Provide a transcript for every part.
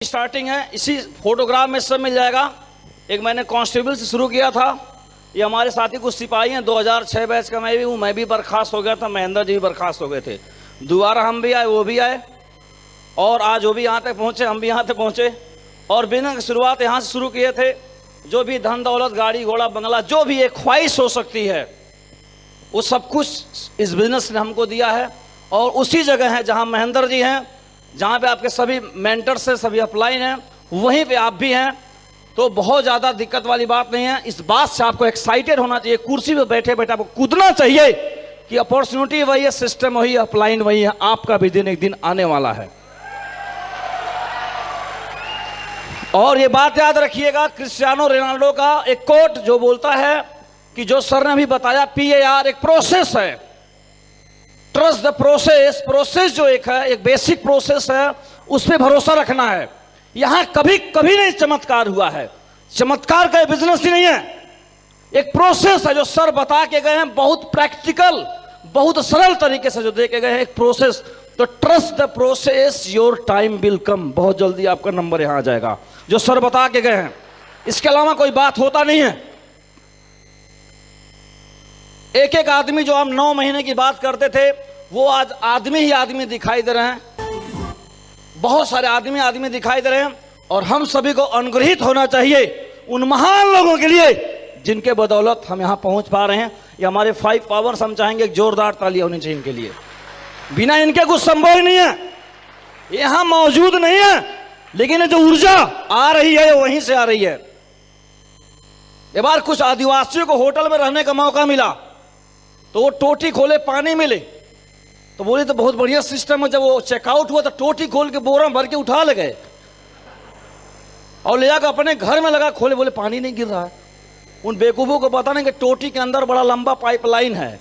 Starting है, इसी photograph में सब मिल जाएगा। एक मैंने कांस्टेबल से शुरू किया था। ये हमारे साथी कुछ सिपाही हैं, 2006 बैच का मैं भी हूँ। मैं भी बर्खास्त हो गया था, महेंद्र जी भी बर्खास्त हो गए थे। दोबारा हम भी आए, वो भी आए, और आज वो भी यहाँ तक पहुँचे, हम भी यहाँ तक पहुँचे। और बिजनेस की शुरुआत यहाँ से शुरू किए थे। जो भी धन दौलत, गाड़ी घोड़ा, बंगला, जो भी एक ख्वाहिश हो सकती है, वो सब कुछ इस बिजनेस ने हमको दिया है। और उसी जगह है जहाँ महेंद्र जी हैं, जहाँ पे आपके सभी मेंटर्स हैं, सभी अपलाइन हैं, वहीं पे आप भी हैं। तो बहुत ज़्यादा दिक्कत वाली बात नहीं है। इस बात से आपको एक्साइटेड होना चाहिए, कुर्सी पे बैठे बैठे आपको कूदना चाहिए कि अपॉर्चुनिटी वही है, सिस्टम वही है, अपलाइन वही है। आपका भी दिन एक दिन आने वाला है। और ये बात याद रखिएगा, क्रिस्टियानो रोनाल्डो का एक कोट जो बोलता है कि जो सर ने अभी बताया, PAR एक प्रोसेस है, ट्रस्ट द प्रोसेस। प्रोसेस जो एक है, एक बेसिक प्रोसेस है, उस पर भरोसा रखना है। यहां कभी कभी नहीं चमत्कार हुआ है। चमत्कार का बिजनेस ही नहीं है, एक प्रोसेस है जो सर बता के गए हैं, बहुत प्रैक्टिकल, बहुत सरल तरीके से जो दे के गए हैं, एक प्रोसेस। तो trust the process, your time will come. बहुत जल्दी आपका नंबर यहां आ जाएगा, जो सर बता के गए हैं। इसके अलावा कोई बात होता नहीं है। एक एक आदमी जो हम 9 महीने की बात करते थे, वो आज आदमी ही आदमी दिखाई दे रहे हैं। बहुत सारे आदमी दिखाई दे रहे हैं। और हम सभी को अनुग्रहित होना चाहिए उन महान लोगों के लिए जिनके बदौलत हम यहां पहुंच पा रहे हैं। ये हमारे 5 पावर्स, हम चाहेंगे एक जोरदार ताली होनी चाहिए इनके लिए। बिना इनके कुछ संभव ही नहीं है, यहां मौजूद नहीं है। लेकिन जो ऊर्जा आ रही है, वहीं से आ रही है। एक बार कुछ आदिवासियों को होटल में रहने का मौका मिला, तो वो टोटी खोले, पानी मिले, तो बोले तो बहुत बढ़िया सिस्टम है। जब वो चेकआउट हुआ तो टोटी खोल के बोरा भर के उठा ले गए और ले जाकर अपने घर में लगा, खोले, बोले पानी नहीं गिर रहा है। उन बेवकूफों को पता नहीं कि टोटी के अंदर बड़ा लंबा पाइपलाइन है,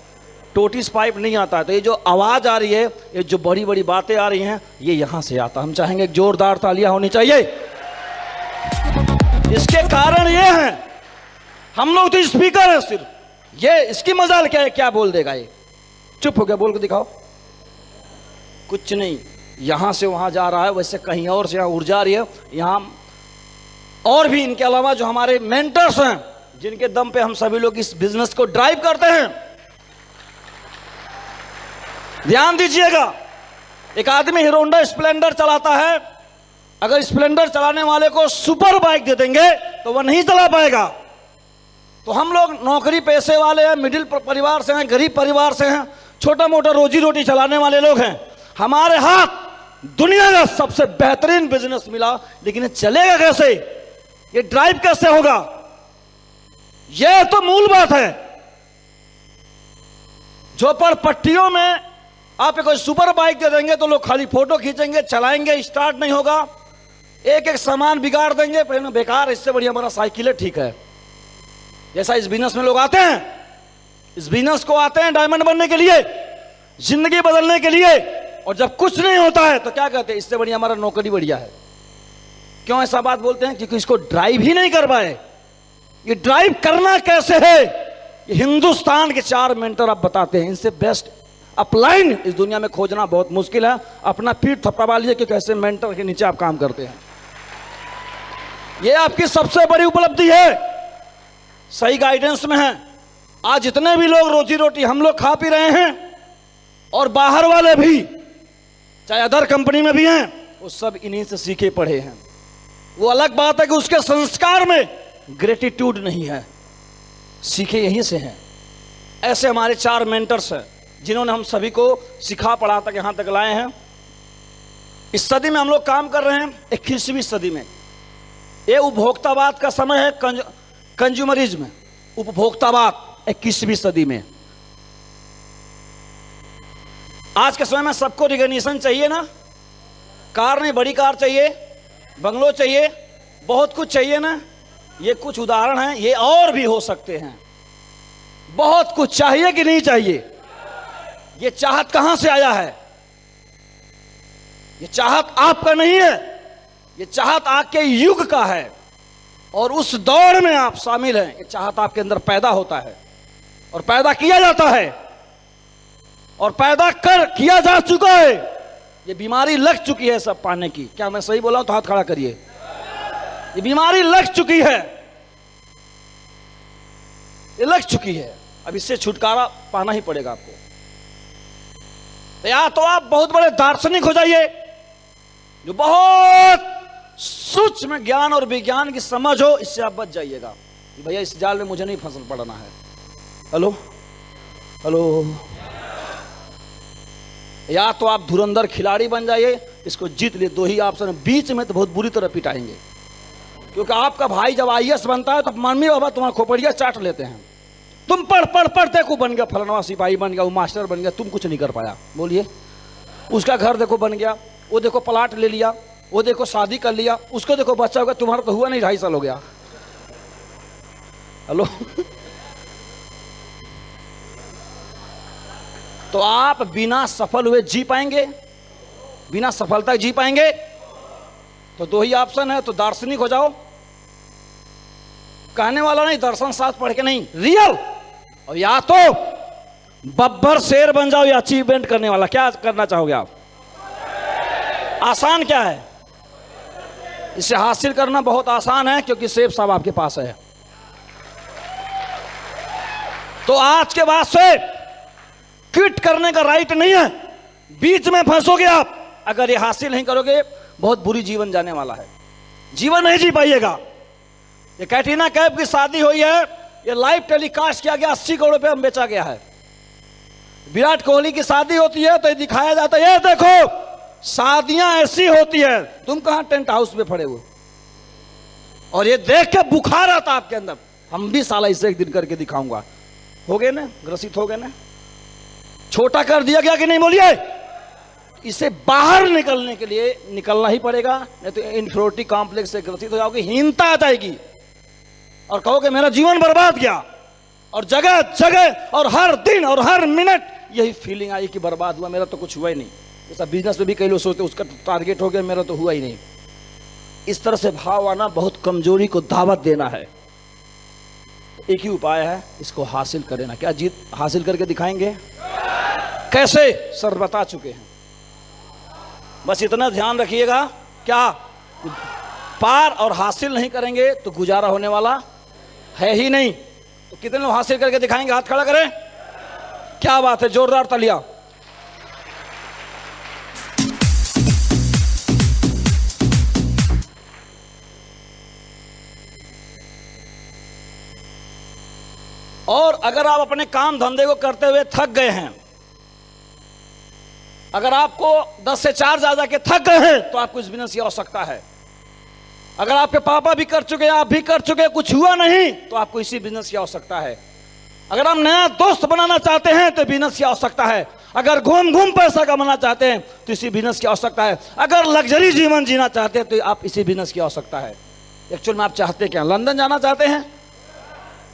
टोटी से पाइप नहीं आता है। तो ये जो आवाज आ रही है, ये जो बड़ी बड़ी बातें आ रही हैं, ये यहां से आता। हम चाहेंगे एक जोरदार तालियां होनी चाहिए। इसके कारण ये है, हम लोग तो स्पीकर है सिर्फ, ये इसकी मजाल क्या है, क्या बोल देगा ये। चुप हो गया, बोल के दिखाओ। कुछ नहीं, यहां से वहां जा रहा है, वैसे कहीं और से यहां ऊर्जा आ रही है। यहां और भी इनके अलावा जो हमारे मेंटर्स हैं, जिनके दम पे हम सभी लोग इस बिजनेस को ड्राइव करते हैं। ध्यान दीजिएगा, एक आदमी हीरो होंडा स्प्लेंडर चलाता है। अगर स्प्लेंडर चलाने वाले को सुपर बाइक दे देंगे तो वह नहीं चला पाएगा। तो हम लोग नौकरी पेशे वाले हैं, मिडिल परिवार से हैं, गरीब परिवार से हैं, छोटा मोटा रोजी रोटी चलाने वाले लोग हैं। हमारे हाथ दुनिया का सबसे बेहतरीन बिजनेस मिला, लेकिन ये चलेगा कैसे, ये ड्राइव कैसे होगा, ये तो मूल बात है। झोपड़पट्टियों में आप कोई सुपर बाइक दे देंगे तो लोग खाली फोटो खींचेंगे, चलाएंगे, स्टार्ट नहीं होगा, एक एक सामान बिगाड़ देंगे, फिर बेकार, इससे बढ़िया हमारा साइकिल है, ठीक है। जैसा इस बिजनेस में लोग आते हैं, इस बिजनेस को आते हैं डायमंड बनने के लिए, जिंदगी बदलने के लिए, और जब कुछ नहीं होता है तो क्या कहते हैं, इससे बढ़िया हमारा नौकरी बढ़िया है। क्यों ऐसा बात बोलते हैं? क्योंकि इसको ड्राइव ही नहीं कर पाए। ये ड्राइव करना कैसे है, ये हिंदुस्तान के 4 मेंटर आप बताते हैं। इनसे बेस्ट अपलाइन इस दुनिया में खोजना बहुत मुश्किल है। अपना पीठ थपथपा लीजिए कि कैसे मेंटर के नीचे आप काम करते हैं। ये आपकी सबसे बड़ी उपलब्धि है, सही गाइडेंस में है। आज जितने भी लोग रोजी रोटी हम लोग खा पी रहे हैं, और बाहर वाले भी, चाहे अदर कंपनी में भी हैं, वो सब इन्हीं से सीखे पढ़े हैं। वो अलग बात है कि उसके संस्कार में ग्रेटिट्यूड नहीं है, सीखे यहीं से हैं। ऐसे हमारे 4 मेंटर्स हैं, जिन्होंने हम सभी को सिखा पढ़ा तक यहां तक लाए हैं। इस सदी में हम लोग काम कर रहे हैं, 21वीं सदी में। ये उपभोक्तावाद का समय है, कंज्यूमरिज्म, उपभोक्तावाद 21वीं सदी में। आज के समय में सबको रिकॉग्निशन चाहिए ना, कार नहीं, बड़ी कार चाहिए, बंगलो चाहिए, बहुत कुछ चाहिए ना। ये कुछ उदाहरण हैं, ये और भी हो सकते हैं। बहुत कुछ चाहिए कि नहीं चाहिए? ये चाहत कहां से आया है? ये चाहत आपका नहीं है, ये चाहत आपके युग का है, और उस दौड़ में आप शामिल हैं। ये चाहत आपके अंदर पैदा होता है और पैदा किया जाता है, और पैदा कर किया जा चुका है। ये बीमारी लग चुकी है सब पाने की। क्या मैं सही बोला हूं तो हाथ खड़ा करिए। ये बीमारी लग चुकी है, ये लग चुकी है। अब इससे छुटकारा पाना ही पड़ेगा आपको। या तो आप बहुत बड़े दार्शनिक हो जाइए, जो बहुत सूक्ष्म ज्ञान और विज्ञान की समझ हो, इससे आप बच जाइएगा। भैया इस जाल में मुझे नहीं फसल पड़ना है। Hello hello. या तो आप धुरंधर खिलाड़ी बन जाइए, इसको जीत लिए। दो ही ऑप्शन, बीच में तो बहुत बुरी तरह पिटाएंगे, क्योंकि आपका भाई जब आईएएस बनता है तो मम्मी बाबा तुम्हारा खोपड़िया चाट लेते हैं। तुम पढ़ पढ़ पढ़ देखो बन गया, फलाना सिपाही बन गया, वो मास्टर बन गया, तुम कुछ नहीं कर पाया। बोलिए। उसका घर देखो बन गया, वो देखो प्लाट ले लिया, वो देखो शादी कर लिया, उसको देखो बच्चा हो गया, तुम्हारा तो हुआ नहीं, 2.5 साल हो गया। हेलो। तो आप बिना सफल हुए जी पाएंगे? बिना सफलता जी पाएंगे? तो दो ही ऑप्शन है, तो दार्शनिक हो जाओ, कहने वाला नहीं, दर्शन शास्त्र पढ़ के नहीं, रियल। और या तो बब्बर शेर बन जाओ, या अचीवमेंट करने वाला। क्या करना चाहोगे आप? आसान क्या है? इसे हासिल करना बहुत आसान है, क्योंकि सेब साहब आपके पास है। तो आज के बाद से क्विट करने का राइट नहीं है। बीच में फंसोगे आप, अगर ये हासिल नहीं करोगे, बहुत बुरी जीवन जाने वाला है, जीवन नहीं जी पाइएगा। ये कैटरीना कैफ की शादी हुई है, ये लाइव टेलीकास्ट किया गया, 80 करोड़ रुपए में बेचा गया है। विराट कोहली की शादी होती है तो ये दिखाया जाता है, ये देखो शादियां ऐसी होती है, तुम कहां टेंट हाउस में पड़े हो। और ये देख के बुखार आता आपके अंदर, हम भी साला इसे एक दिन करके दिखाऊंगा। हो गए ना, ग्रसित हो गए ना, छोटा कर दिया गया कि नहीं? बोलिए। इसे बाहर निकलने के लिए निकलना ही पड़ेगा, नहीं तो इन्फीरियरिटी कॉम्प्लेक्स से ग्रसित हो जाओगे, हीनता आ जाएगी और कहोगे मेरा जीवन बर्बाद गया। और जगह जगह और हर दिन और हर मिनट यही फीलिंग आई कि बर्बाद हुआ, मेरा तो कुछ हुआ ही नहीं। जैसा बिजनेस में भी कई लोग सोचते उसका टारगेट हो गया, मेरा तो हुआ ही नहीं। इस तरह से भाव आना बहुत कमजोरी को दावत देना है। एक ही उपाय है, इसको हासिल करना। क्या जीत हासिल करके दिखाएंगे? कैसे? सर बता चुके हैं, बस इतना ध्यान रखिएगा। क्या पार और हासिल नहीं करेंगे तो गुजारा होने वाला है ही नहीं। तो कितने लोग हासिल करके दिखाएंगे? हाथ खड़ा करें। क्या बात है, जोरदार तालियां। और अगर आप अपने काम धंधे को करते हुए थक गए हैं, अगर आपको 10 से 4 ज्यादा के थक गए हैं, तो आपको इस बिजनेस की आवश्यकता है। अगर आपके पापा भी कर चुके, आप भी कर चुके, कुछ हुआ नहीं, तो आपको इसी बिजनेस की आवश्यकता है। अगर आप नया दोस्त बनाना चाहते हैं तो बिजनेस की आवश्यकता है। अगर घूम घूम पैसा कमाना चाहते हैं तो इसी बिजनेस की आवश्यकता है। अगर लग्जरी जीवन जीना चाहते हैं तो आप इसी बिजनेस की आवश्यकता है। एक्चुअल में आप चाहते क्या? लंदन जाना चाहते हैं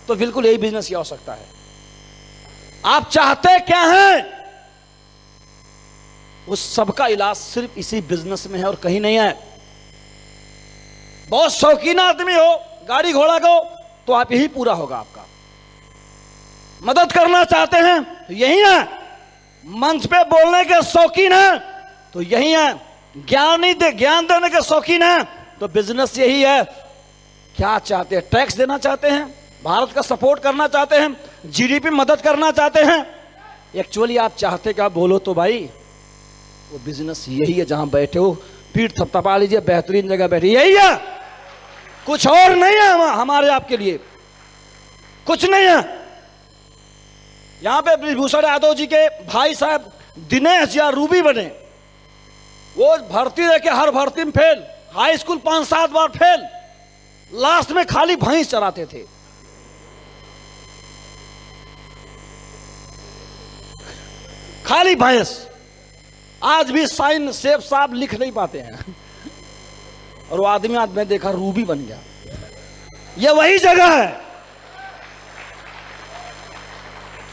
तो बिल्कुल यही बिजनेस की आवश्यकता है। आप चाहते क्या हैं? उस सबका इलाज सिर्फ इसी बिजनेस में है और कहीं नहीं है। बहुत शौकीन आदमी हो, गाड़ी घोड़ा को, तो आप यही पूरा होगा आपका। मदद करना चाहते हैं तो यही है। मंच पे बोलने के शौकीन है तो यही है। ज्ञान देने के शौकीन है तो बिजनेस यही है। क्या चाहते हैं? टैक्स देना चाहते हैं, भारत का सपोर्ट करना चाहते हैं, जीडीपी मदद करना चाहते हैं। एक्चुअली आप चाहते क्या? बोलो तो भाई। वो बिजनेस यही है, जहां बैठे हो पीठ थपथपा लीजिए, बेहतरीन जगह बैठे, यही है, कुछ और नहीं है। हमारे आपके लिए कुछ नहीं है। यहां पे ब्रिजभूषण यादव जी के भाई साहब दिनेश या रूबी बने, वो भर्ती देके हर भर्ती में फेल, हाई स्कूल 5-7 बार फेल, लास्ट में खाली भैंस चराते थे। खाली भैंस। आज भी साइन सेब साहब लिख नहीं पाते हैं और वो आदमी आज मैं देखा रूबी बन गया। ये वही जगह है,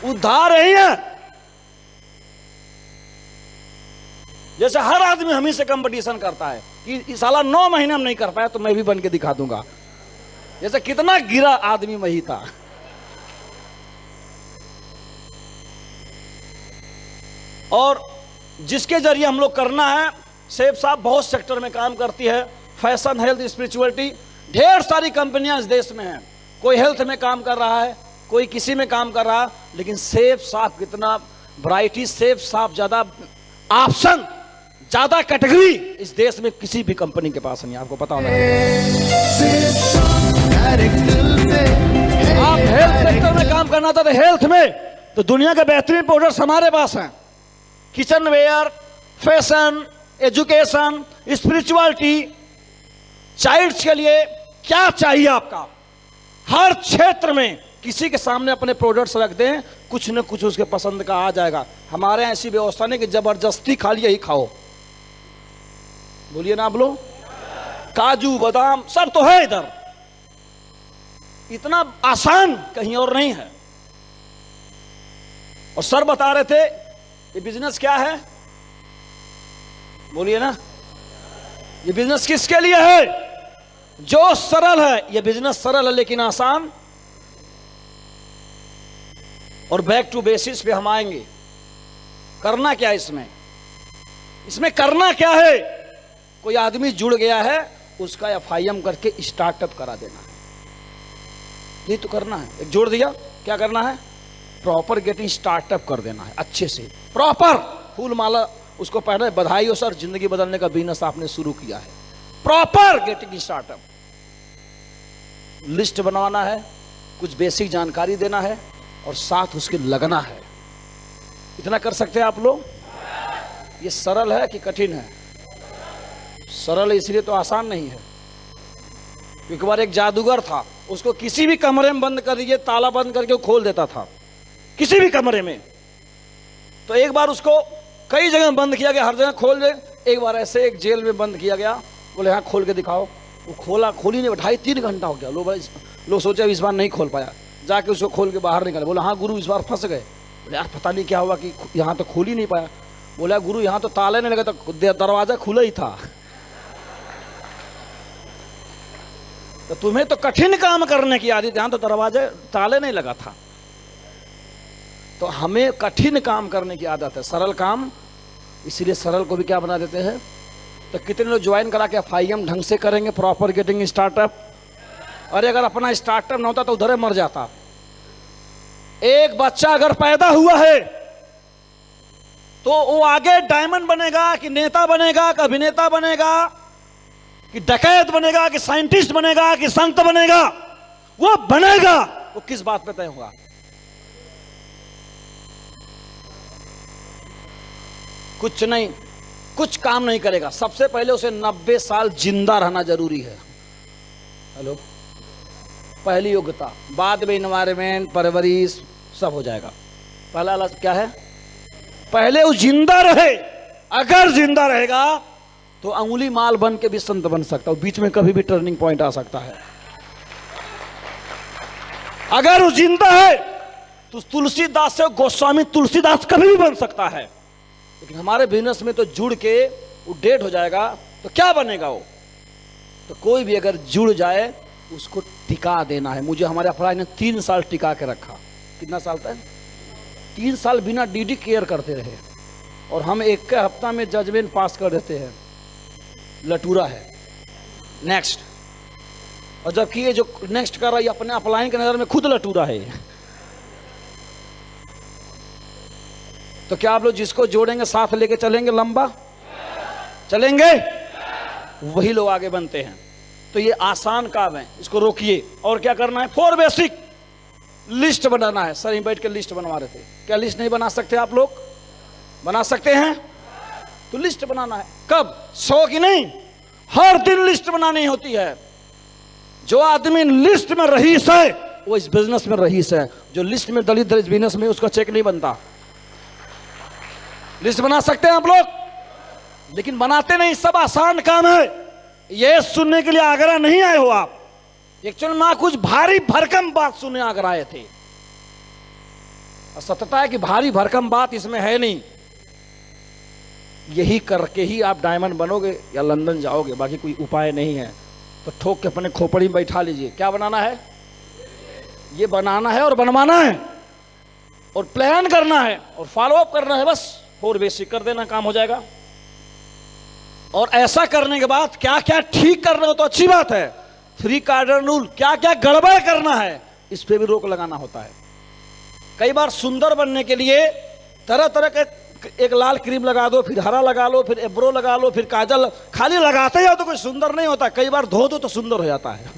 उद्धार यही है। जैसे हर आदमी हम ही से कंपटीशन करता है कि इस साला 9 महीने में नहीं कर पाया तो मैं भी बन के दिखा दूंगा। जैसे कितना गिरा आदमी वही था। और जिसके जरिए हम लोग करना है। सेफ साहब बहुत सेक्टर में काम करती है, फैशन, हेल्थ, स्पिरिचुअलिटी, ढेर सारी कंपनियां इस देश में हैं। कोई हेल्थ में काम कर रहा है, कोई किसी में काम कर रहा है, लेकिन सेफ साहब कितना वैरायटी, सेफ साहब ज्यादा ऑप्शन, ज्यादा कैटेगरी इस देश में किसी भी कंपनी के पास नहीं। आपको पता होना चाहिए। आप हेल्थ सेक्टर में काम करना था तो हेल्थ में तो दुनिया के बेहतरीन प्रोडक्ट्स हमारे पास हैं। Kitchen ware, fashion, education, spirituality, childs के लिए क्या चाहिए आपका, हर क्षेत्र में किसी के सामने अपने प्रोडक्ट्स रख दें, कुछ न कुछ उसके पसंद का आ जाएगा। हमारे यहाँ ऐसी व्यवस्था नहीं कि जबरदस्ती खाली यही खाओ। बोलिए ना आप लोग, काजू बादाम सब तो है इधर, इतना आसान कहीं और नहीं है। और सर बता रहे थे ये बिजनेस क्या है, बोलिए ना, ये बिजनेस किसके लिए है? जो सरल है, ये बिजनेस सरल है लेकिन आसान। और बैक टू बेसिस पे हम आएंगे। करना क्या इसमें, इसमें करना क्या है? कोई आदमी जुड़ गया है, उसका एफआईएम करके स्टार्टअप करा देना है, ये तो करना है। एक जोड़ दिया, क्या करना है? प्रॉपर गेटिंग स्टार्टअप कर देना है, अच्छे से प्रॉपर फूल माला उसको पहने, बधाई हो सर, जिंदगी बदलने का बिजनेस आपने शुरू किया है। प्रॉपर गेटिंग स्टार्टअप, लिस्ट बनवाना है, कुछ बेसिक जानकारी देना है और साथ उसके लगना है। इतना कर सकते हैं आप लोग? ये सरल है कि कठिन है? सरल है इसलिए तो आसान नहीं है। एक बार एक जादूगर था, उसको किसी भी कमरे में बंद कर दीजिए, ताला बंद करके वो खोल देता था, किसी भी कमरे में। तो एक बार उसको कई जगह बंद किया गया, हर जगह खोल दे। एक बार ऐसे एक जेल में बंद किया गया, बोले हाँ खोल के दिखाओ। वो खोली नहीं, 2.5-3 घंटा हो गया। लोग सोचे इस बार नहीं खोल पाया, जाके उसको खोल के बाहर निकाले। बोला हाँ गुरु इस बार फंस गए। बोले यार पता नहीं क्या हुआ कि यहाँ तो खोल ही नहीं पाया। बोला गुरु यहाँ तो ताले नहीं लगे, तो दरवाजा खुला ही था। तो तुम्हें तो कठिन काम करने की आदत, यहाँ तो दरवाजे ताले नहीं लगा था। तो हमें कठिन काम करने की आदत है, सरल काम, इसीलिए सरल को भी क्या बना देते हैं। तो कितने लोग ज्वाइन करा के एफआईएम ढंग से करेंगे, प्रॉपर गेटिंग स्टार्टअप। अरे अगर अपना स्टार्टअप ना होता तो उधर मर जाता। एक बच्चा अगर पैदा हुआ है तो वो आगे डायमंड बनेगा कि नेता बनेगा कि अभिनेता बनेगा कि डकैत बनेगा कि साइंटिस्ट बनेगा कि संत बनेगा, वो बनेगा। वो किस बात पे तय होगा? कुछ नहीं, कुछ काम नहीं करेगा। सबसे पहले उसे 90 साल जिंदा रहना जरूरी है। हेलो, पहली योग्यता, बाद में एनवायरमेंट, परवरिश सब हो जाएगा। पहला लक्ष्य क्या है? पहले वो जिंदा रहे। अगर जिंदा रहेगा तो अंगुली माल बन के भी संत बन सकता है, बीच में कभी भी टर्निंग पॉइंट आ सकता है। अगर वो जिंदा है तो तुलसीदास से गोस्वामी तुलसीदास कभी भी बन सकता है। लेकिन हमारे बिजनेस में तो जुड़ के वो डेड हो जाएगा, तो क्या बनेगा वो? तो कोई भी अगर जुड़ जाए उसको टिका देना है। मुझे हमारे अफराज ने 3 साल टिका के रखा। कितना साल तक? 3 साल बिना डीडी केयर करते रहे। और हम एक के हफ्ता में जजमेंट पास कर देते हैं, लटूरा है, नेक्स्ट। और जबकि ये जो नेक्स्ट कर रहा है अपने अपलाइन के नजर में खुद लटूरा है। तो क्या आप लोग जिसको जोड़ेंगे साथ लेके चलेंगे, लंबा चलेंगे, वही लोग आगे बनते हैं। तो ये आसान काम है, इसको रोकिए। और क्या करना है? 4 बेसिक लिस्ट बनाना है। सर बैठ के लिस्ट बनवा रहे थे, क्या लिस्ट नहीं बना सकते आप लोग? बना सकते हैं। तो लिस्ट बनाना है। कब? 100 की नहीं, हर दिन लिस्ट बनानी होती है। जो आदमी लिस्ट में रईस है वो इस बिजनेस में रईस है। जो लिस्ट में दलित इस बिजनेस में उसका चेक नहीं बनता। लिस्ट बना सकते हैं आप लोग, लेकिन बनाते नहीं। सब आसान काम है। ये सुनने के लिए आगरा नहीं आए हो आप, एक्चुअल में कुछ भारी भरकम बात सुनने आगरा आए थे। और सत्यता है कि भारी भरकम बात इसमें है नहीं। यही करके ही आप डायमंड बनोगे या लंदन जाओगे, बाकी कोई उपाय नहीं है। तो ठोक के अपने खोपड़ी में बैठा लीजिए। क्या बनाना है? ये बनाना है और बनवाना है और प्लान करना है और फॉलो अप करना है, बस। 4 बेसिक कर देना, काम हो जाएगा। और ऐसा करने के बाद क्या क्या ठीक करना हो तो अच्छी बात है, 3 कार्डिनल रूल, क्या क्या गड़बड़ करना है इस पे भी रोक लगाना होता है। कई बार सुंदर बनने के लिए तरह तरह के, एक लाल क्रीम लगा दो, फिर हरा लगा लो, फिर एब्रो लगा लो, फिर काजल, खाली लगाते जाओ तो कोई सुंदर नहीं होता। कई बार धो दो तो सुंदर हो जाता है।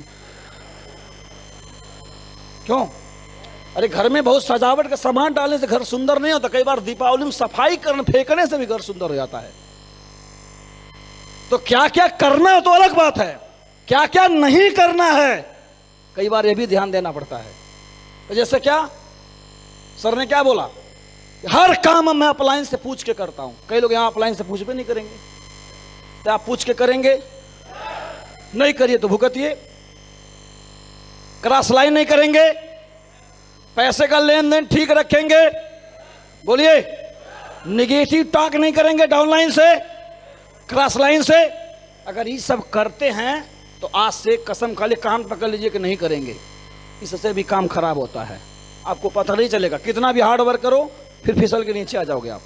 क्यों? अरे घर में बहुत सजावट का सामान डालने से घर सुंदर नहीं होता। कई बार दीपावली में सफाई करने, फेंकने से भी घर सुंदर हो जाता है। तो क्या क्या करना है तो अलग बात है, क्या क्या नहीं करना है कई बार ये भी ध्यान देना पड़ता है। तो जैसे क्या सर ने क्या बोला, हर काम मैं अप्लायंस से पूछ के करता हूं। कई लोग यहां अप्लायंस से पूछ भी नहीं करेंगे, तो आप पूछ के करेंगे? नहीं करिए तो भुगतिए। क्रॉस लाइन नहीं करेंगे, पैसे का लेन देन ठीक रखेंगे, बोलिए। निगेटिव टॉक नहीं करेंगे डाउनलाइन से, क्रॉस लाइन से। अगर ये सब करते हैं तो आज से कसम खाली कान पकड़ लीजिए कि नहीं करेंगे, इससे भी काम खराब होता है। आपको पता नहीं चलेगा, कितना भी हार्ड वर्क करो फिर फिसल के नीचे आ जाओगे आप।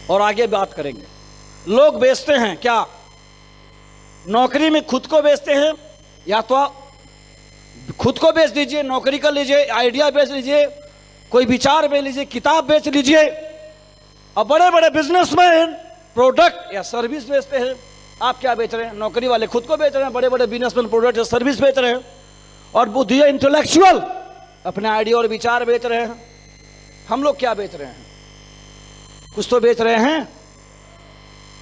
और आगे बात करेंगे। लोग बेचते हैं क्या, नौकरी में खुद को बेचते हैं, या तो आप खुद को बेच दीजिए, नौकरी कर लीजिए, आइडिया बेच लीजिए, कोई विचार बेच लीजिए, किताब बेच लीजिए। और बड़े बड़े बिजनेसमैन प्रोडक्ट या सर्विस बेचते हैं। आप क्या बेच रहे हैं? नौकरी वाले खुद को बेच रहे हैं, बड़े बड़े बिजनेसमैन प्रोडक्ट या सर्विस बेच रहे हैं। और बुद्धि इंटेलेक्चुअल अपने आइडिया और विचार बेच रहे हैं। हम लोग क्या बेच रहे हैं? कुछ तो बेच रहे हैं।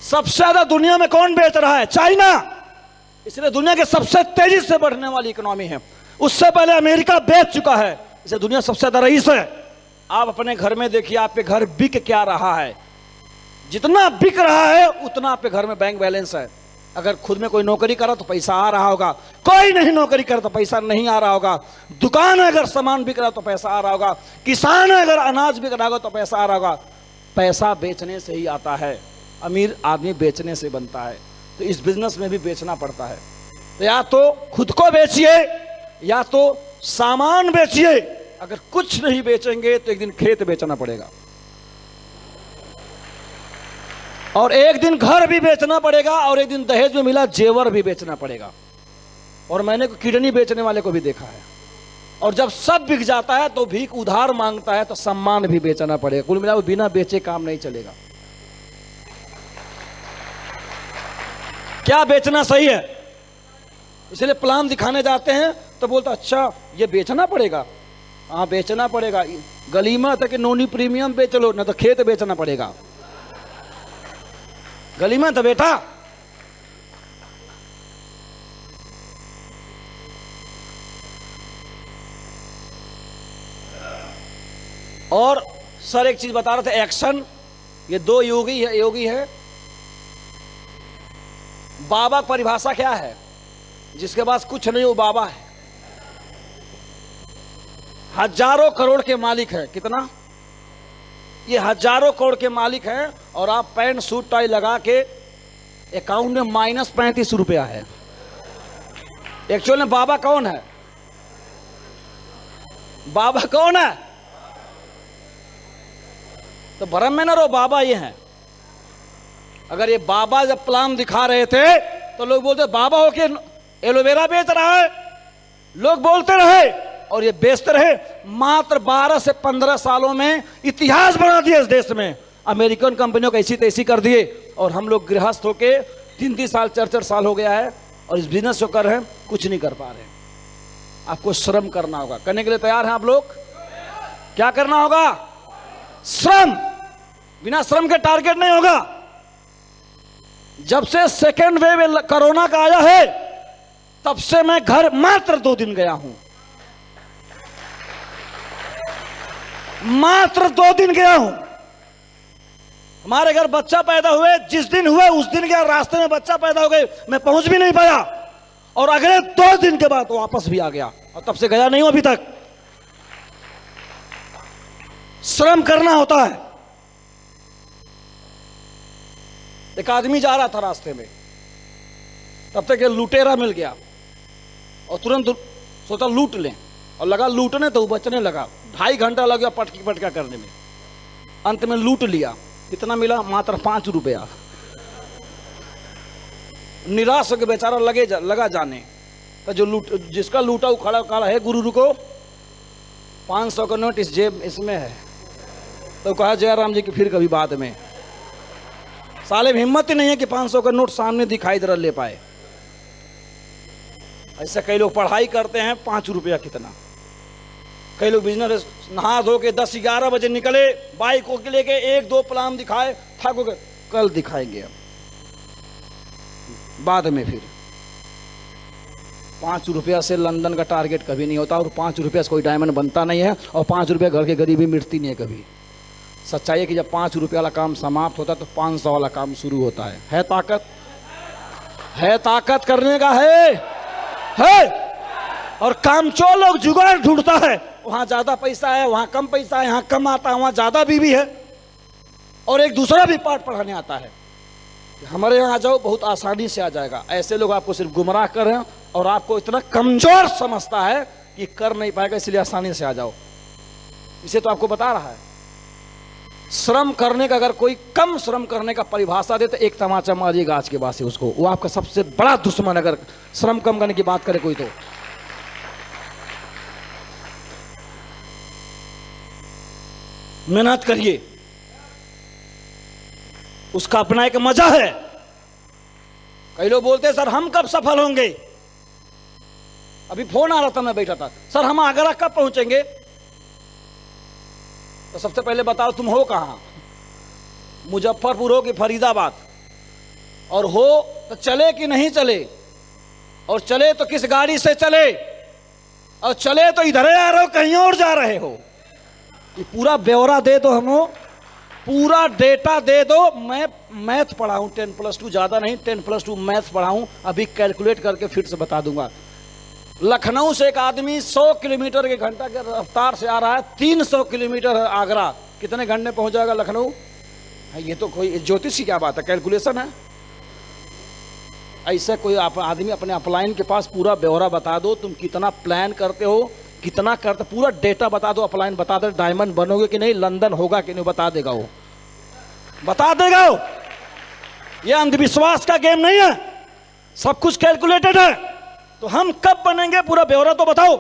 सबसे ज्यादा दुनिया में कौन बेच रहा है? चाइना। इसलिए दुनिया के सबसे तेजी से बढ़ने वाली इकोनॉमी है। उससे पहले अमेरिका बेच चुका है, इसलिए दुनिया सबसे ज्यादा रईस है। आप अपने घर में देखिए, आपके घर बिक क्या रहा है। जितना बिक रहा है उतना आपके घर में बैंक बैलेंस है। अगर खुद में कोई नौकरी करा तो पैसा आ रहा होगा, कोई नहीं नौकरी करे तो पैसा नहीं आ रहा होगा। दुकान अगर सामान बिक रहा तो पैसा आ रहा होगा, किसान अगर अनाज बिक रहा होगा तो पैसा आ रहा होगा। पैसा बेचने से ही आता है, अमीर आदमी बेचने से बनता है। तो इस बिजनेस में भी बेचना पड़ता है। तो या तो खुद को बेचिए या तो सामान बेचिए। अगर कुछ नहीं बेचेंगे तो एक दिन खेत बेचना पड़ेगा, और एक दिन घर भी बेचना पड़ेगा, और एक दिन दहेज में मिला जेवर भी बेचना पड़ेगा। और मैंने किडनी बेचने वाले को भी देखा है। और जब सब बिक जाता है तो भीख उधार मांगता है, तो सम्मान भी बेचना पड़ेगा। कुल मिला बिना बेचे काम नहीं चलेगा। क्या बेचना सही है? इसलिए प्लान दिखाने जाते हैं तो बोलता अच्छा ये बेचना पड़ेगा। हाँ बेचना पड़ेगा, गलीमा तक नोनी प्रीमियम बेच लो, ना तो खेत बेचना पड़ेगा। गलीमा तो बेटा और सर एक चीज बता रहे थे, एक्शन। ये 2 योगी है। बाबा परिभाषा क्या है? जिसके पास कुछ नहीं वो बाबा है। हजारों करोड़ के मालिक है। कितना? ये हजारों करोड़ के मालिक हैं, और आप पैंट सूट टाई लगा के अकाउंट में -35 रुपया है। एक्चुअल में बाबा कौन है? बाबा कौन है? तो भरम में ना रहो, बाबा ये हैं। अगर ये बाबा जब प्लान दिखा रहे थे तो लोग बोलते बाबा हो के एलोवेरा बेच रहा है, लोग बोलते रहे और ये बेचते रहे। मात्र 12 से 15 सालों में इतिहास बना दिया इस देश में। अमेरिकन कंपनियों को ऐसी तैसी कर दिए, और हम लोग गृहस्थ होके 3-3 साल 4-4 साल हो गया है और इस बिजनेस को कर रहे हैं, कुछ नहीं कर पा रहे। आपको श्रम करना होगा। करने के लिए तैयार हैं आप लोग? क्या करना होगा? श्रम। बिना श्रम के टारगेट नहीं होगा। जब से सेकेंड वेव कोरोना का आया है तब से मैं घर मात्र 2 दिन गया हूं। मात्र 2 दिन गया हूं। हमारे घर बच्चा पैदा हुए, जिस दिन हुए उस दिन गया, रास्ते में बच्चा पैदा हो गए, मैं पहुंच भी नहीं पाया, और अगले 2 दिन के बाद वापस भी आ गया, और तब से गया नहीं हूं अभी तक। श्रम करना होता है। एक आदमी जा रहा था रास्ते में, तब तक ये लुटेरा मिल गया और तुरंत सोचा लूट लें। और लगा लूटने, तो बचने लगा। 2.5 घंटा लग गया पटकी पटका करने में। अंत में लूट लिया। कितना मिला? मात्र 5 रुपया। निराश होकर बेचारा लगा जाने। तो जो जिसका लूटा वो खड़ा है, गुरु रुको, 500 का नोट इस जेब इसमें है। तो कहा जयराम जी की फिर कभी बाद में। साले में हिम्मत ही नहीं है कि 500 का नोट सामने दिखाई दे ले पाए। ऐसे कई लोग पढ़ाई करते हैं, 5 रुपया कितना। कई लोग बिजनेस नहा धो के 10-11 बजे निकले, बाइक को लेके 1-2 प्लान दिखाए, थक गए, कल दिखाएंगे अब बाद में। फिर 5 रुपया से लंदन का टारगेट कभी नहीं होता, और 5 रुपया से कोई डायमंड बनता नहीं है, और 5 रुपया घर के गरीबी मिटती नहीं है कभी। सच्चाई है कि जब 5 रुपये वाला काम समाप्त होता है तो 500 वाला काम शुरू होता है। ताकत है, ताकत करने का है। और कामचोर लोग जुगाड़ ढूंढता है, वहां ज्यादा पैसा है, वहां कम पैसा है, यहाँ कम आता है, वहां ज्यादा बीवी है, और एक दूसरा भी पाठ पढ़ाने आता है। हमारे यहाँ आ जाओ, बहुत आसानी से आ जाएगा। ऐसे लोग आपको सिर्फ गुमराह कर रहे हैं और आपको इतना कमजोर समझता है कि कर नहीं पाएगा, इसलिए आसानी से आ जाओ। इसे तो आपको बता रहा है। श्रम करने का, अगर कोई कम श्रम करने का परिभाषा दे तो एक तमाचा मारिएगा आज के बाद से उसको। वो आपका सबसे बड़ा दुश्मन, अगर श्रम कम करने की बात करे कोई तो। मेहनत करिए, उसका अपना एक मजा है। कई लोग बोलते हैं सर हम कब सफल होंगे। अभी फोन आ रहा था, मैं बैठा था, सर हम आगरा कब पहुंचेंगे। तो सबसे पहले बताओ तुम हो कहां, मुजफ्फरपुर हो कि फरीदाबाद, और हो तो चले कि नहीं चले, और चले तो किस गाड़ी से चले, और चले तो इधर आ रहे हो कहीं और जा रहे हो। ये पूरा ब्यौरा दे दो, हमको पूरा डेटा दे दो। मैं मैथ पढ़ाऊं 10+2, ज्यादा नहीं, 10+2 मैथ पढ़ाऊं, अभी कैलकुलेट करके फिर से बता दूंगा। लखनऊ से एक आदमी 100 किलोमीटर के घंटा के रफ्तार से आ रहा है, 300 किलोमीटर है आगरा, कितने घंटे में पहुंच जाएगा लखनऊ। ये तो कोई ज्योतिष की क्या बात है, कैलकुलेशन है। ऐसे कोई आदमी अपने अपलाइन के पास पूरा ब्यौरा बता दो, तुम कितना प्लान करते हो, कितना करते, पूरा डेटा बता दो, अपलाइन बता दो, डायमंड बनोगे कि नहीं, लंदन होगा कि नहीं, बता देगा वो, बता देगा वो। ये अंधविश्वास का गेम नहीं है, सब कुछ कैलकुलेटेड है। तो हम कब बनेंगे पूरा ब्यौरा तो बताओ।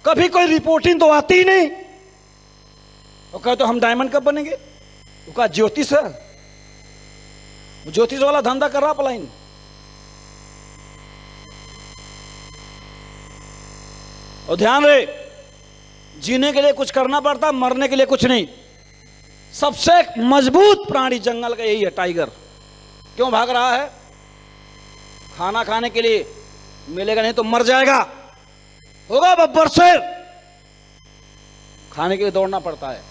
कभी कोई रिपोर्टिंग तो आती ही नहीं। तो कहे तो हम डायमंड कब बनेंगे, तो कहा ज्योतिष है, ज्योतिष वाला धंधा कर रहा अपलाइन। और ध्यान रहे, जीने के लिए कुछ करना पड़ता, मरने के लिए कुछ नहीं। सबसे मजबूत प्राणी जंगल का यही है, टाइगर। क्यों भाग रहा है? खाना खाने के लिए, मिलेगा नहीं तो मर जाएगा, होगा बब्बर शेर, खाने के लिए दौड़ना पड़ता है।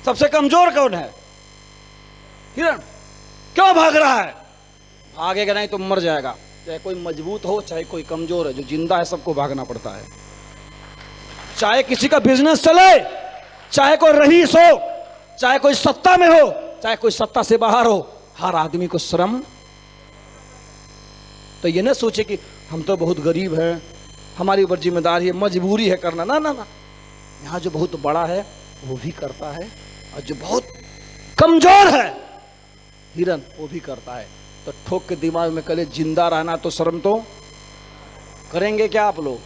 सबसे कमजोर कौन है? हिरण। क्यों भाग रहा है? भागेगा नहीं तो मर जाएगा। चाहे कोई मजबूत हो चाहे कोई कमजोर है, जो जिंदा है सबको भागना पड़ता है। चाहे किसी का बिजनेस चले, चाहे कोई रईस हो, चाहे कोई सत्ता में हो, चाहे कोई सत्ता से बाहर हो, हर आदमी को श्रम। तो ये ना सोचे कि हम तो बहुत गरीब हैं, हमारी ऊपर जिम्मेदारी है, मजबूरी है करना। ना ना ना, यहाँ जो बहुत बड़ा है वो भी करता है, और जो बहुत कमजोर है हिरन, वो भी करता है। तो ठोक के दिमाग में कले जिंदा रहना तो श्रम तो करेंगे क्या आप लोग?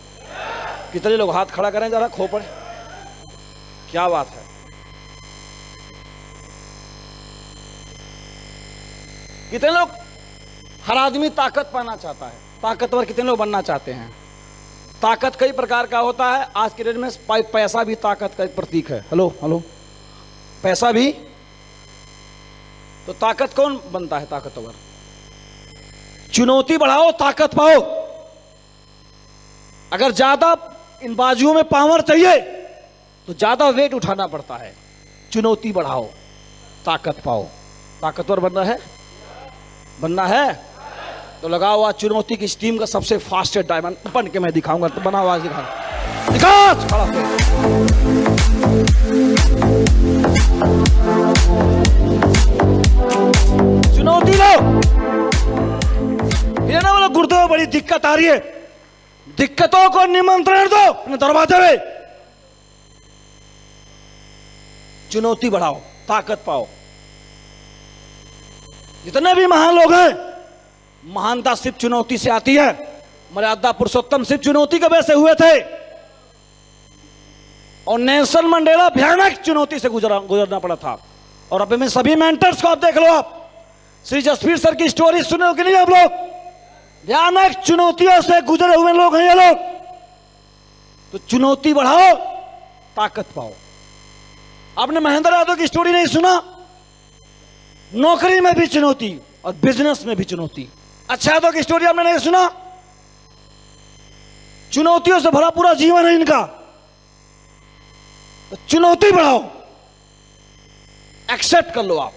कितने लोग हाथ खड़ा करें जरा, खोपड़। क्या बात है। कितने लोग, हर आदमी ताकत पाना चाहता है, ताकतवर कितने लोग बनना चाहते हैं। ताकत कई प्रकार का होता है, आज के डेट में पैसा भी ताकत का एक प्रतीक है। हेलो हेलो, पैसा भी। तो ताकत कौन बनता है ताकतवर? चुनौती बढ़ाओ, ताकत पाओ। अगर ज्यादा इन बाजुओं में पावर चाहिए तो ज्यादा वेट उठाना पड़ता है। चुनौती बढ़ाओ, ताकत पाओ। ताकतवर बनना है तो लगाओ आज चुनौती की टीम का सबसे फास्टेस्ट डायमंड बन के मैं दिखाऊंगा। तो बनाओ आज, दिखा खड़ा हो। चुनौती लो। ये ना बोलो गुर्दे में बड़ी दिक्कत आ रही है, दिक्कतों को निमंत्रण दो अपने दरवाजे में, चुनौती बढ़ाओ, ताकत पाओ। जितने भी महान लोग हैं, महानता सिर्फ चुनौती से आती है। मर्यादा पुरुषोत्तम सिर्फ चुनौती के वजह से हुए थे, और नेल्सन मंडेला भयानक चुनौती से गुजरना पड़ा था। और अब में सभी मेंटर्स को आप देख लो, आप श्री जसवीर सर की स्टोरी सुने हो कि नहीं आप लोग? भयानक चुनौतियों से गुजरे हुए लोग हैं ये लोग। तो चुनौती बढ़ाओ, ताकत पाओ। आपने महेंद्र यादव की स्टोरी नहीं सुना? नौकरी में भी चुनौती और बिजनेस में भी चुनौती। अच्छा यादव की स्टोरी आपने नहीं सुना? चुनौतियों से भरा पूरा जीवन है इनका। तो चुनौती बढ़ाओ, एक्सेप्ट कर लो आप,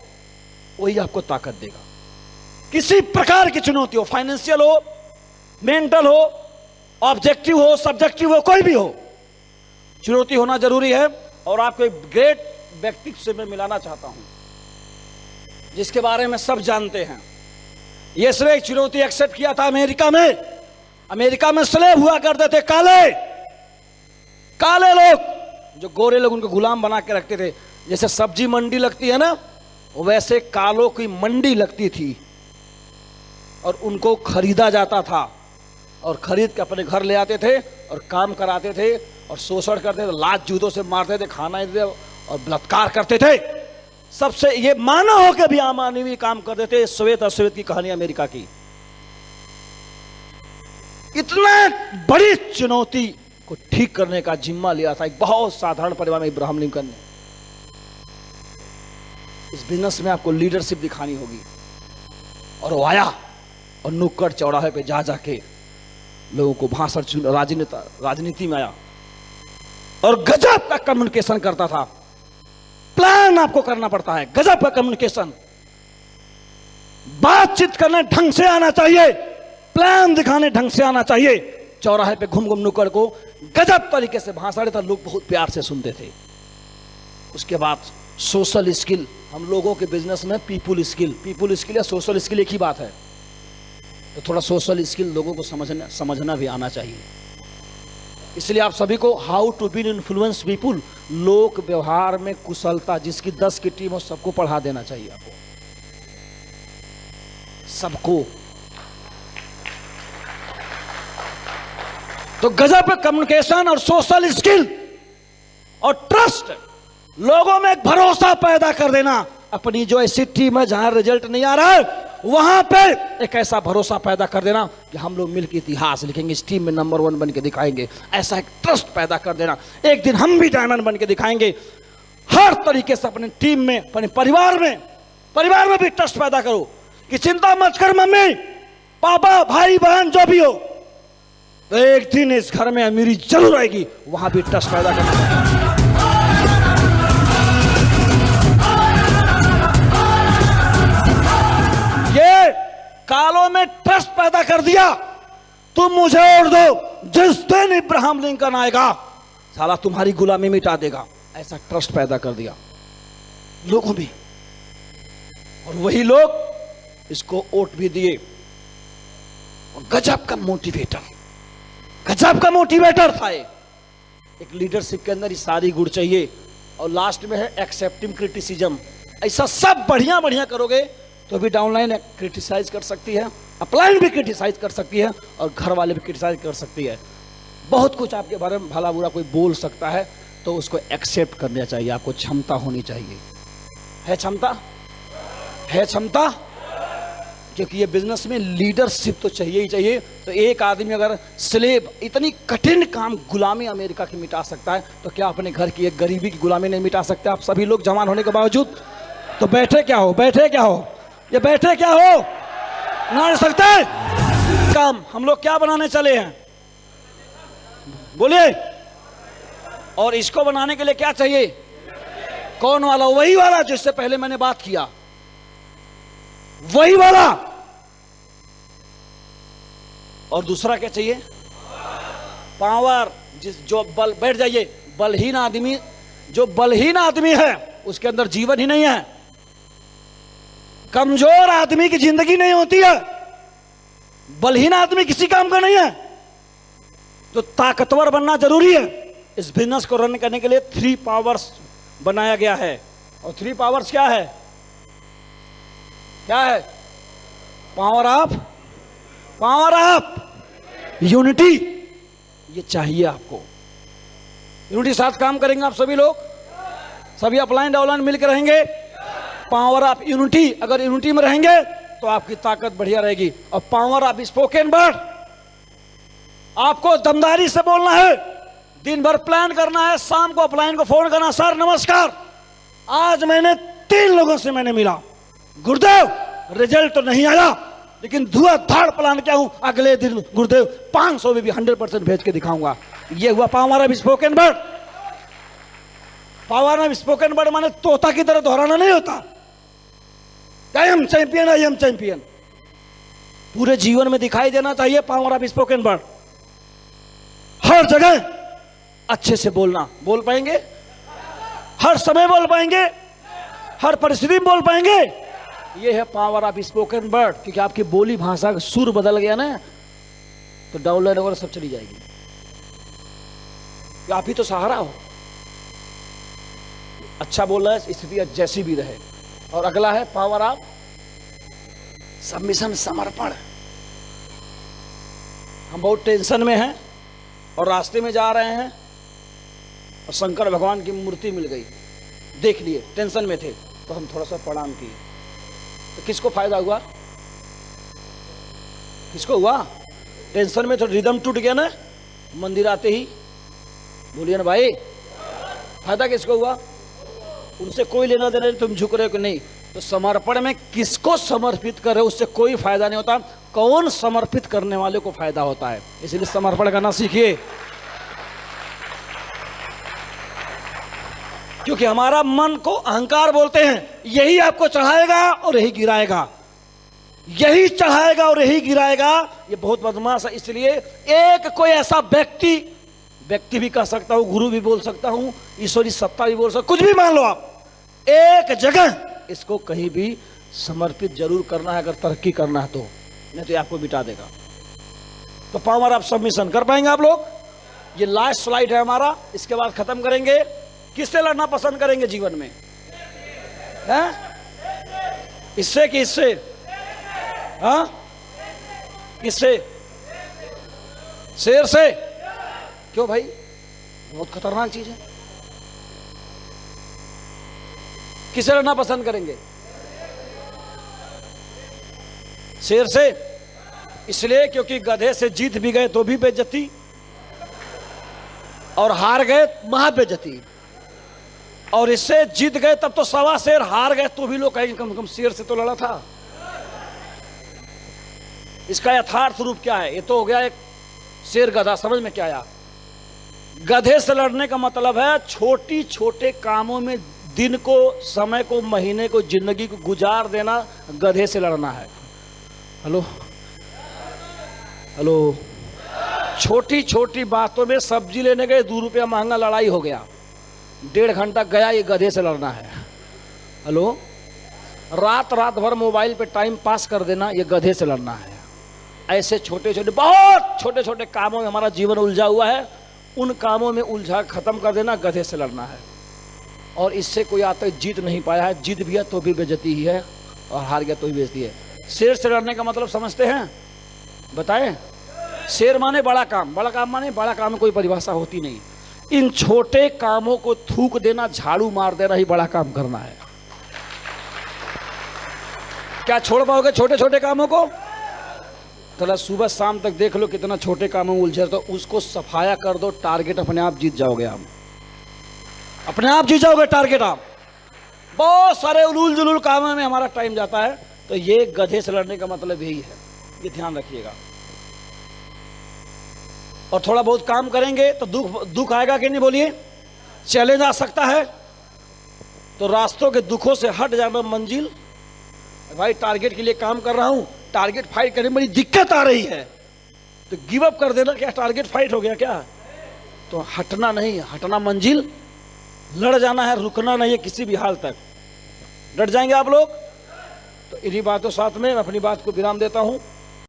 वही आपको ताकत देगा। किसी प्रकार की चुनौती हो, फाइनेंशियल हो, मेंटल हो, ऑब्जेक्टिव हो, सब्जेक्टिव हो, कोई भी हो, चुनौती होना जरूरी है। और आपको एक ग्रेट व्यक्ति से मैं मिलाना चाहता हूं, जिसके बारे में सब जानते हैं। यीशु एक चुनौती एक्सेप्ट किया था अमेरिका में। अमेरिका में स्लेव हुआ करते थे काले काले लोग, जो गोरे लोग उनको गुलाम बना के रखते थे। जैसे सब्जी मंडी लगती है ना, वैसे कालों की मंडी लगती थी और उनको खरीदा जाता था, और खरीद के अपने घर ले आते थे और काम कराते थे और शोषण करते थे, लात जूतों से मारते थे, खाना देते और बलात्कार करते थे। सबसे ये मानव होकर भी अमानवीय काम करते थे। श्वेत अश्वेत की कहानी अमेरिका की। इतना बड़ी चुनौती को ठीक करने का जिम्मा लिया था एक बहुत साधारण परिवार में इब्राहिम लिंकन ने। इस बिजनेस में आपको लीडरशिप दिखानी होगी। और वो आया और नुक्कड़ चौराहे पे जा जाके लोगों को भाषण, राजनीति में आया और गजब का कम्युनिकेशन करता था। प्लान आपको करना पड़ता है, गजब का कम्युनिकेशन। बातचीत करने ढंग से आना चाहिए, प्लान दिखाने ढंग से आना चाहिए। चौराहे पे घूम घूम नुक्कड़ को गजब तरीके से भाषण देता, लोग बहुत प्यार से सुनते थे। उसके बाद सोशल स्किल, हम लोगों के बिजनेस में पीपुल स्किल या सोशल स्किल एक ही बात है। तो थोड़ा सोशल स्किल लोगों को समझना भी आना चाहिए। इसलिए आप सभी को how to be influence people, लोक व्यवहार में कुशलता, जिसकी 10 की टीम हो सबको पढ़ा देना चाहिए आपको, सबको। तो गजब कम्युनिकेशन और सोशल स्किल और ट्रस्ट, लोगों में एक भरोसा पैदा कर देना। अपनी जो ऐसी टीम है जहां रिजल्ट नहीं आ रहा है, वहां पे एक ऐसा भरोसा पैदा कर देना कि हम लोग मिलकर इतिहास लिखेंगे, इस टीम में नंबर 1 बन के दिखाएंगे। ऐसा एक ट्रस्ट पैदा कर देना, एक दिन हम भी डायमंड बन के दिखाएंगे। हर तरीके से अपने टीम में, अपने परिवार में भी ट्रस्ट पैदा करो कि चिंता मत कर मम्मी पापा भाई बहन जो भी हो, तो एक दिन इस घर में अमीरी जरूर आएगी। वहां भी ट्रस्ट पैदा करना। ये कालों में ट्रस्ट पैदा कर दिया, तुम मुझे और दो, जिस दिन इब्राहिम लिंकन आएगा साला तुम्हारी गुलामी मिटा देगा। ऐसा ट्रस्ट पैदा कर दिया लोगों में, और वही लोग इसको वोट भी दिए। और गजब का मोटिवेटर था ये। एक लीडरशिप के अंदर ये सारी गुण चाहिए। और लास्ट में है एक्सेप्टिंग क्रिटिसिज्म। ऐसा सब बढ़िया बढ़िया करोगे तो भी डाउनलाइन क्रिटिसाइज कर सकती है, अपलाइन भी क्रिटिसाइज कर सकती है, और घर वाले भी क्रिटिसाइज कर सकती है। बहुत कुछ आपके बारे में भला बुरा कोई बोल सकता है, तो उसको एक्सेप्ट करना चाहिए। आपको क्षमता होनी चाहिए। है क्षमता? क्योंकि ये बिजनेस में लीडरशिप तो चाहिए ही चाहिए। तो एक आदमी अगर स्लेव, इतनी कठिन काम गुलामी अमेरिका की मिटा सकता है, तो क्या अपने घर की एक गरीबी की गुलामी नहीं मिटा सकते आप सभी लोग जवान होने के बावजूद? तो बैठे क्या हो, ये बैठे क्या हो, ना सकते काम। हम लोग क्या बनाने चले हैं बोलिए? और इसको बनाने के लिए क्या चाहिए? कौन वाला? वही वाला जिससे पहले मैंने बात किया, वही वाला। और दूसरा क्या चाहिए? पावर। जो बल, बैठ जाइए, बलहीन आदमी, जो बलहीन आदमी है उसके अंदर जीवन ही नहीं है। कमजोर आदमी की जिंदगी नहीं होती है। बलहीन आदमी किसी काम का नहीं है। तो ताकतवर बनना जरूरी है। इस बिजनेस को रन करने के लिए 3 पावर्स बनाया गया है। और 3 पावर्स क्या है? क्या है? Power of unity. ये चाहिए आपको। यूनिटी साथ काम करेंगे आप सभी लोग, सभी अपलाइन डाउनलाइन मिलकर रहेंगे। पावर ऑफ यूनिटी, अगर यूनिटी में रहेंगे तो आपकी ताकत बढ़िया रहेगी। और पावर ऑफ स्पोकन वर्ड, आपको दमदारी से बोलना है, दिन भर प्लान करना है, शाम को अपलाइन को फोन करना, सर नमस्कार, आज मैंने 3 लोगों से मैंने मिला, गुरुदेव रिजल्ट तो नहीं आया लेकिन धुआंधार प्लान क्या हूं, अगले दिन गुरुदेव 500 में भी 100% भेज के दिखाऊंगा। ये हुआ power of spoken word. Power of spoken word माने तोता की तरह दोहराना नहीं होता। I am champion, I am champion, पूरे जीवन में दिखाई देना चाहिए पावर ऑफ स्पोकन वर्ड। हर जगह अच्छे से बोलना, बोल पाएंगे? हर समय बोल पाएंगे? हर परिस्थिति में बोल पाएंगे? ये है पावर ऑफ स्पोकन वर्ड। क्योंकि आपकी बोली भाषा का सुर बदल गया ना, तो डाउनलाइन वगैरह सब चली जाएगी। आप ही तो सहारा हो। अच्छा बोल रहा है, स्थिति जैसी भी रहे। और अगला है पावर ऑफ सबमिशन, समर्पण। हम बहुत टेंशन में हैं और रास्ते में जा रहे हैं और शंकर भगवान की मूर्ति मिल गई, देख लिए, टेंशन में थे तो हम थोड़ा सा प्रणाम किए, तो किसको फायदा हुआ? किसको हुआ? टेंशन में तो रिदम टूट गया ना, मंदिर आते ही बोलिए ना भाई, फायदा किसको हुआ? उनसे कोई लेना देना नहीं, तुम झुक रहे हो कि नहीं। तो समर्पण में किसको समर्पित कर रहे हो उससे कोई फायदा नहीं होता, कौन समर्पित करने वाले को फायदा होता है। इसलिए समर्पण करना सीखिए, क्योंकि हमारा मन को अहंकार बोलते हैं, यही आपको चढ़ाएगा और यही गिराएगा, यही चढ़ाएगा और यही गिराएगा। ये बहुत बदमाश है। इसलिए एक कोई ऐसा व्यक्ति भी कह सकता हूं, गुरु भी बोल सकता हूं, ईश्वरी सत्ता भी बोल सकता, कुछ भी मान लो आप, एक जगह इसको कहीं भी समर्पित जरूर करना है अगर तरक्की करना है तो, नहीं तो आपको मिटा देगा। तो पावर ऑफ सबमिशन कर पाएंगे आप लोग? ये लास्ट स्लाइड है हमारा, इसके बाद खत्म करेंगे। किससे लड़ना पसंद करेंगे जीवन में? है? इससे कि इससे? हाँ, इससे? शेर से? क्यों भाई? बहुत खतरनाक चीज है। किससे लड़ना पसंद करेंगे? शेर से। इसलिए क्योंकि गधे से जीत भी गए तो भी बेइज्जती, और हार गए महाबेइज्जती, और इससे जीत गए तब तो 1.25 शेर, हार गए तो भी लोग कहेंगे कम से कम शेर से तो लड़ा था। इसका यथार्थ रूप क्या है? ये तो हो गया एक शेर गधा, समझ में क्या आया? गधे से लड़ने का मतलब है छोटी छोटे कामों में दिन को, समय को, महीने को, जिंदगी को गुजार देना, गधे से लड़ना है। हेलो हेलो, छोटी छोटी बातों में सब्जी लेने गए 2 रुपया महंगा, लड़ाई हो गया, 1.5 घंटा गया, ये गधे से लड़ना है। हेलो, रात भर मोबाइल पे टाइम पास कर देना, ये गधे से लड़ना है। ऐसे छोटे छोटे, बहुत छोटे छोटे कामों में हमारा जीवन उलझा हुआ है, उन कामों में उलझा खत्म कर देना, गधे से लड़ना है। और इससे कोई आज तक जीत नहीं पाया है, जीत भी है तो भी बेइज्जती ही है, और हार गया तो भी बेइज्जती है। शेर से लड़ने का मतलब समझते हैं? बताएं। शेर माने बड़ा काम, बड़ा काम माने बड़ा काम में कोई परिभाषा होती नहीं। इन छोटे कामों को थूक देना, झाड़ू मार देना ही बड़ा काम करना है। क्या छोड़ पाओगे छोटे छोटे कामों को? चला सुबह शाम तक देख लो कितना छोटे कामों में उलझे, तो उसको सफाया कर दो, टारगेट अपने आप जीत जाओगे। आप अपने आप जीत जाओगे टारगेट। आप बहुत सारे उलूल जुलूल कामों में हमारा टाइम जाता है, तो ये गधे से लड़ने का मतलब यही है, ये ध्यान रखिएगा। और थोड़ा बहुत काम करेंगे तो दुख आएगा कि नहीं? बोलिए। चैलेंज आ सकता है, तो रास्तों के दुखों से हट जाना मंजिल। भाई टारगेट के लिए काम कर रहा हूं, टारगेट फाइट करने में बड़ी दिक्कत आ रही है, तो गिव अप कर देना। क्या टारगेट फाइट हो गया क्या? तो हटना नहीं, हटना मंजिल, लड़ जाना है, रुकना नहीं है किसी भी हाल तक। डट जाएंगे आप लोग? तो इन्हीं बातों साथ में मैं अपनी बात को विराम देता हूं।